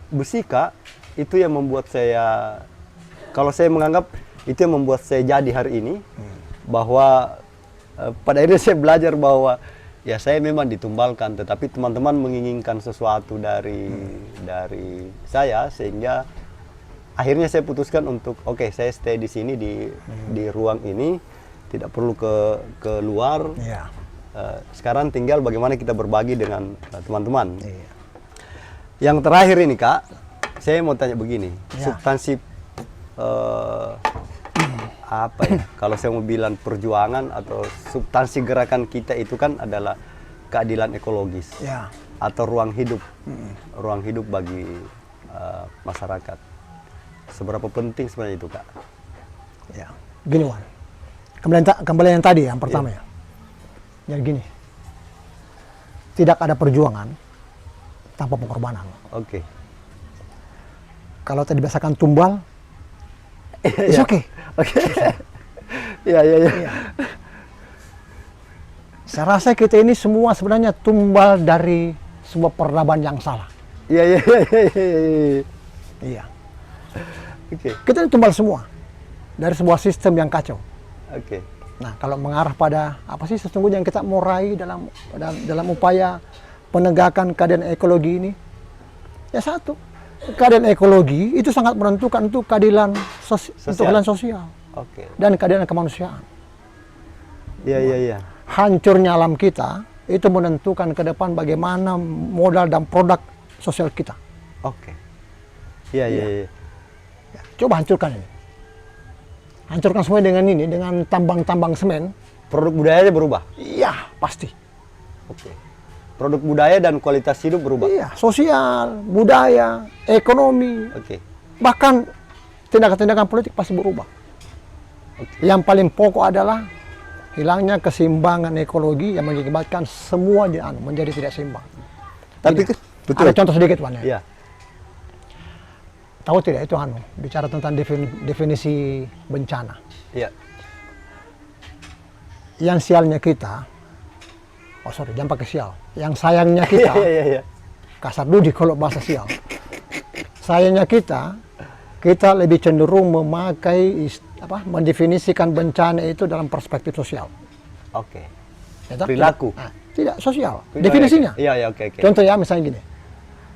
besi Kak, itu yang membuat saya, kalau saya menganggap itu yang membuat saya jadi hari ini, bahwa pada akhirnya saya belajar bahwa ya saya memang ditumbalkan, tetapi teman-teman menginginkan sesuatu dari saya, sehingga akhirnya saya putuskan untuk oke, saya stay di sini di ruang ini, tidak perlu ke luar. Ya. Sekarang tinggal bagaimana kita berbagi dengan teman-teman. Iya. Yang terakhir ini Kak, saya mau tanya begini, Ya. substansi apa ya? Kalau saya mau bilang perjuangan atau substansi gerakan kita itu kan adalah keadilan ekologis Ya. atau ruang hidup bagi masyarakat. Seberapa penting sebenarnya itu Kak? Ya. Gini Wan, kembali yang tadi yang pertama ya. Jadi gini, tidak ada perjuangan tanpa pengorbanan. Oke. Kalau tadi biasakan tumbal, it's Iya. okay. Oke. Iya. Iya. Saya rasa kita ini semua sebenarnya tumbal dari sebuah peradaban yang salah. Iya. Iya. Oke. Kita ini tumbal semua dari sebuah sistem yang kacau. Oke. Nah, kalau mengarah pada apa sih sesungguhnya yang kita mau raih dalam upaya penegakan keadaan ekologi ini? Ya satu, keadaan ekologi itu sangat menentukan untuk keadilan sosial Oke. dan keadilan kemanusiaan. Iya. Hancurnya alam kita itu menentukan ke depan bagaimana modal dan produk sosial kita. Oke. Iya. Ya, coba hancurkan ini. Hancurkan semua dengan ini, dengan tambang-tambang semen. Produk budayanya berubah. Iya, pasti. Oke. Produk budaya dan kualitas hidup berubah. Iya, sosial, budaya, ekonomi, Oke. bahkan tindakan-tindakan politik pasti berubah. Yang paling pokok adalah hilangnya keseimbangan ekologi yang mengakibatkan semua menjadi tidak seimbang. Tapi betul. Ada contoh sedikit, Wan, ya. Iya. Tahu tidak itu bicara tentang definisi bencana. Iya. Yang sialnya kita, jangan pakai sial. Yang sayangnya kita, Iya. kasar dudi kalau bahasa sial. Sayangnya kita lebih cenderung memakai mendefinisikan bencana itu dalam perspektif sosial. Oke. Ya, tak? Perilaku. Tidak sosial. Definisinya. Iya, oke. Contoh ya, misalnya gini.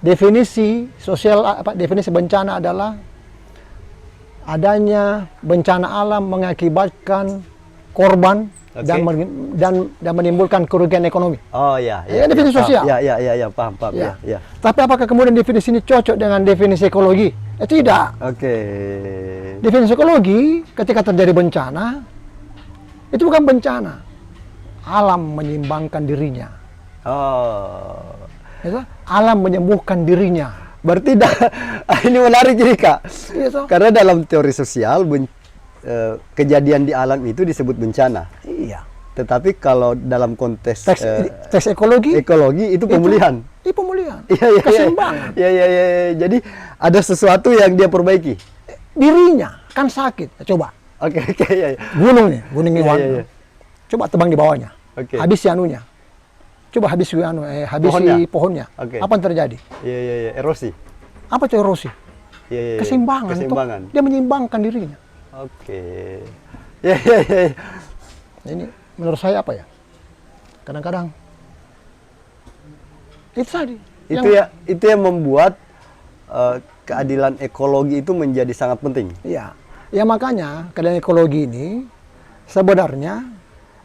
Definisi sosial, definisi bencana adalah adanya bencana alam mengakibatkan korban dan menimbulkan kerugian ekonomi. Oh iya. Ya, definisi sosial. Iya, paham. Ya. Ya. Tapi apakah kemudian definisi ini cocok dengan definisi ekologi? Tidak. Oke. Definisi ekologi ketika terjadi bencana itu bukan bencana. Alam menyeimbangkan dirinya. Oh. Ya, alam menyembuhkan dirinya. Berarti ini menarik jadi Kak. Iya, toh? Karena dalam teori sosial kejadian di alam itu disebut bencana. Iya. Tetapi kalau dalam konteks Teks ekologi itu pemulihan. Itu pemulihan. Iya. Keseimbangan. Iya. Jadi ada sesuatu yang dia perbaiki. Dirinya kan sakit. Coba. Oke, iya. Gunung Iwan. Iya. Coba tebang di bawahnya. Oke. Habis anunya. Coba habisi pohonnya. Oke. Apa yang terjadi? Iya, erosi. Apa itu erosi? Iya. Keseimbangan. Toh. Dia menyeimbangkan dirinya. Oke. Iya. Ini menurut saya apa ya? Kadang-kadang itu tadi. Itu yang membuat keadilan ekologi itu menjadi sangat penting. Iya. Ya makanya keadilan ekologi ini sebenarnya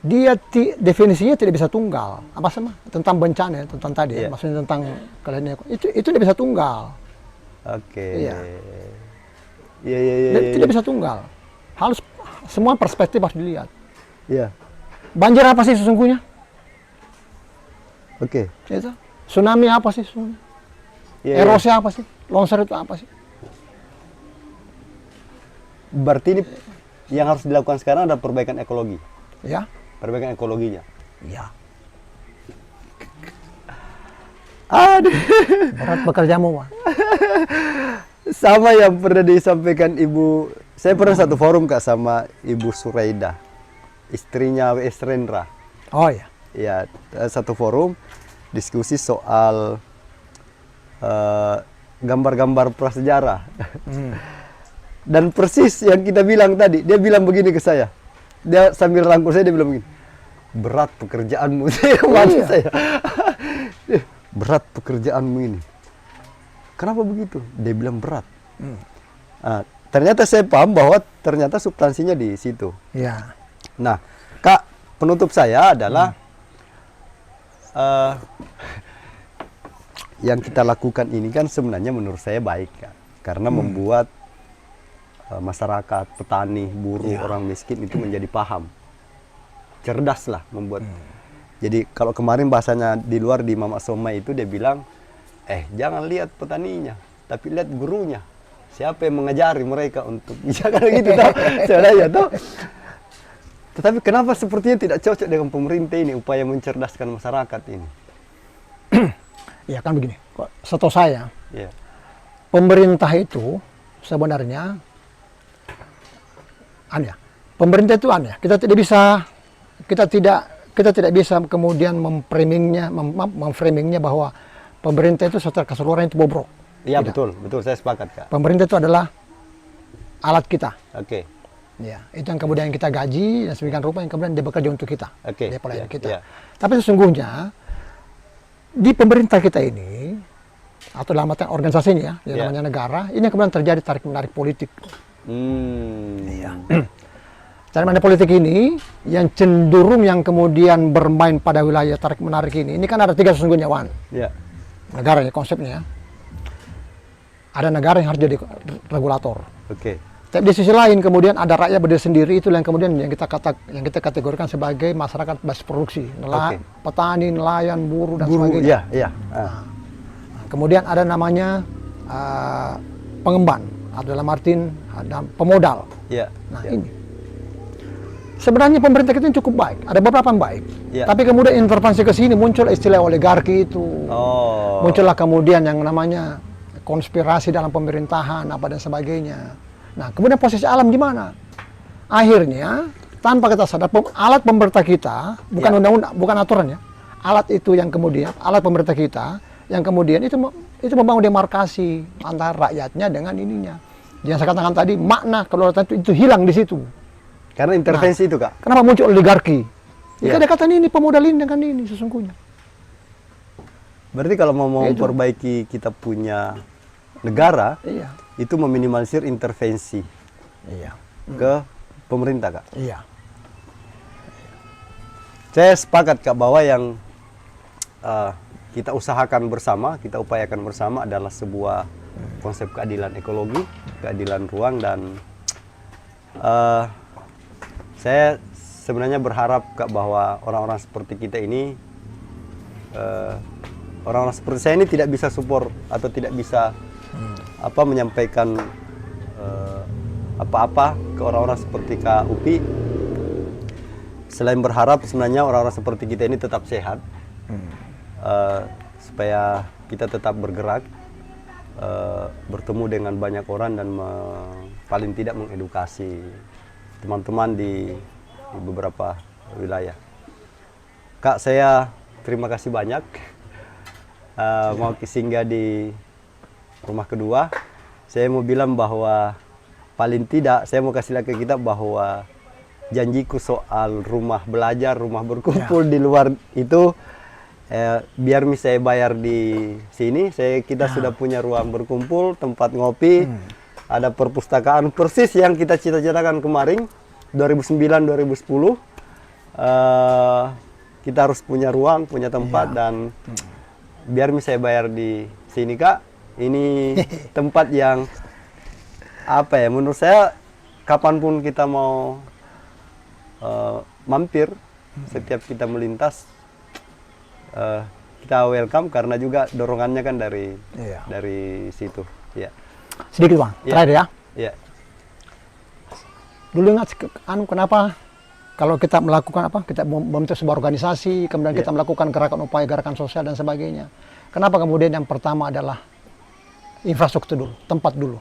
dia definisinya tidak bisa tunggal. Apa sama tentang bencana, tentang tadi, Iya. maksudnya tentang keadilan ekologi itu tidak bisa tunggal. Oke. Iya. Iya. Tidak bisa tunggal. Harus semua perspektif harus dilihat. Iya. Banjir apa sih sesungguhnya? Oke. Itu. Tsunami apa sih sesungguhnya? Iya. Erosi apa sih? Longsor itu apa sih? Berarti ini yang harus dilakukan sekarang adalah perbaikan ekologi. Ya. Perbaikan ekologinya. Iya. Aduh. Berat bekerjamu, Wan. Sama yang pernah disampaikan Ibu. Saya pernah satu forum Kak sama Ibu Suraida, istrinya W.S. Rendra. Oh ya. Ya, satu forum diskusi soal gambar-gambar prasejarah. Dan persis yang kita bilang tadi, dia bilang begini ke saya. Dia sambil rangkul saya, dia bilang begini, berat pekerjaanmu. Maksud saya, berat pekerjaanmu ini. Kenapa begitu? Dia bilang berat. Nah, ternyata saya paham bahwa ternyata substansinya di situ. Ya. Nah, Kak, penutup saya adalah yang kita lakukan ini kan sebenarnya menurut saya baik, Kak. Karena membuat masyarakat, petani, buruh, orang miskin itu menjadi paham. Cerdas lah membuat. Jadi kalau kemarin bahasanya di luar di Mama Somai itu dia bilang, jangan lihat petaninya, tapi lihat gurunya. Siapa yang mengajari mereka untuk bisa kan gitu toh. Sebenarnya toh. Tetapi kenapa sepertinya tidak cocok dengan pemerintah ini upaya mencerdaskan masyarakat ini? Ya kan begini, setahu saya, Yeah. pemerintah itu sebenarnya pemerintah itu kita tidak bisa kemudian memframingnya bahwa pemerintah itu secara keseluruhan itu bobrok. Iya, Tidak. betul saya sepakat, Kak. Pemerintah itu adalah alat kita. Oke. Ya, itu yang kemudian kita gaji dan sedemikian rupa yang kemudian dia bekerja untuk kita. Oke, Dia pelayan iya, kita. iya. Tapi sesungguhnya di pemerintah kita ini atau dalam artian organisasinya ya, Iya. namanya negara, ini yang kemudian terjadi tarik menarik politik. Iya. Tarik menarik politik ini yang cenderung yang kemudian bermain pada wilayah tarik menarik ini kan ada 3 sesungguhnya, Wan. Iya. Negaranya konsepnya. Ada negara yang harus jadi regulator. Oke. Tapi di sisi lain kemudian ada rakyat berdiri sendiri, itu yang kemudian yang kita kategorikan sebagai masyarakat basis produksi, petani, nelayan, buruh dan sebagainya. Nah, kemudian ada namanya pengemban, atau dalam artian ada pemodal. Nah ini sebenarnya pemerintah kita cukup baik, ada beberapa yang baik. Tapi kemudian intervensi ke sini muncul istilah oligarki itu, muncullah kemudian yang namanya konspirasi dalam pemerintahan apa dan sebagainya. Nah, kemudian posisi alam di mana? Akhirnya, tanpa kita sadar, alat pemerintah kita, bukan undang-undang, bukan aturan ya, alat itu yang kemudian, alat pemerintah kita, yang kemudian itu membangun demarkasi antara rakyatnya dengan ininya. Yang saya katakan tadi, makna kedaulatan itu hilang di situ. Karena intervensi itu, Kak? Kenapa muncul oligarki? Ya, kadang-kadang ini pemodalin dengan ini sesungguhnya. Berarti kalau mau memperbaiki kita punya negara, itu meminimalisir intervensi ke pemerintah, Kak. Saya sepakat, Kak, bahwa yang kita usahakan bersama, kita upayakan bersama adalah sebuah konsep keadilan ekologi, keadilan ruang, dan saya sebenarnya berharap, Kak, bahwa orang-orang seperti kita ini, orang-orang seperti saya ini tidak bisa support atau tidak bisa menyampaikan apa-apa ke orang-orang seperti Kak Upi. Selain berharap sebenarnya orang-orang seperti kita ini tetap sehat, supaya kita tetap bergerak, bertemu dengan banyak orang dan paling tidak mengedukasi teman-teman di beberapa wilayah. Kak, saya terima kasih banyak mau singgah di rumah kedua. Saya mau bilang bahwa paling tidak saya mau kasih lihat ke kita bahwa janjiku soal rumah belajar, rumah berkumpul di luar itu, biar saya bayar di sini, kita sudah punya ruang berkumpul, tempat ngopi, ada perpustakaan persis yang kita cita-citakan kemarin 2009-2010. Kita harus punya ruang, punya tempat, dan biar saya bayar di sini, Kak. Ini tempat yang menurut saya kapanpun kita mau mampir, setiap kita melintas, kita welcome, karena juga dorongannya kan dari situ. Sedikit, Bang, terakhir ya. Iya. Dulu ingat kenapa kalau kita melakukan kita membentuk sebuah organisasi, kemudian kita melakukan gerakan sosial dan sebagainya. Kenapa kemudian yang pertama adalah infrastruktur dulu, tempat dulu.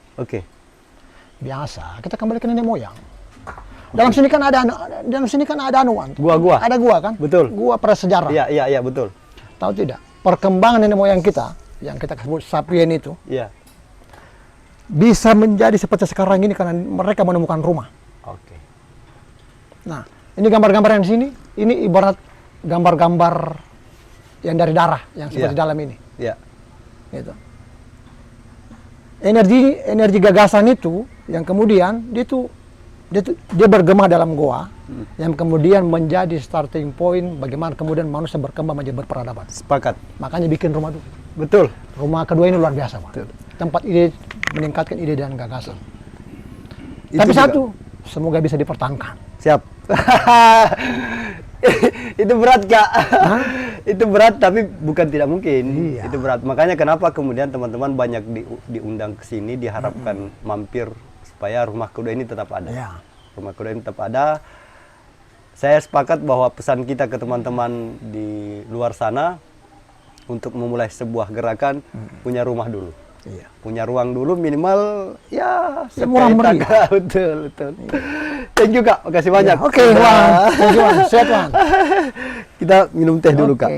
Biasa, kita kembali ke nenek moyang. Dalam sini kan ada anuan. Gua. Ada gua kan? Betul. Gua prasejarah. Iya, betul. Tahu tidak? Perkembangan nenek moyang kita, yang kita sebut sapien itu, bisa menjadi seperti sekarang ini karena mereka menemukan rumah. Nah, ini gambar-gambar yang di sini, ini ibarat gambar-gambar yang dari darah, yang seperti dalam ini. Gitu. Energi gagasan itu yang kemudian dia bergema dalam goa, yang kemudian menjadi starting point bagaimana kemudian manusia berkembang menjadi berperadaban. Sepakat. Makanya bikin rumah dulu. Betul. Rumah kedua ini luar biasa, Pak. Tempat ide, meningkatkan ide dan gagasan. Tapi satu, semoga bisa dipertahankan. Siap. Itu berat, Kak. Itu berat, tapi bukan tidak mungkin. Itu berat. Makanya kenapa kemudian teman-teman banyak diundang ke sini, diharapkan mampir supaya rumah kedua ini tetap ada. Rumah kedua ini tetap ada. Saya sepakat bahwa pesan kita ke teman-teman di luar sana untuk memulai sebuah gerakan, punya rumah dulu. Punya ruang dulu minimal semurah meriah. Betul. Thank you, Kak. Makasih banyak. Oke, Bang. Thank you, Bang. Sehat, Bang. Kita minum teh dulu, Kak.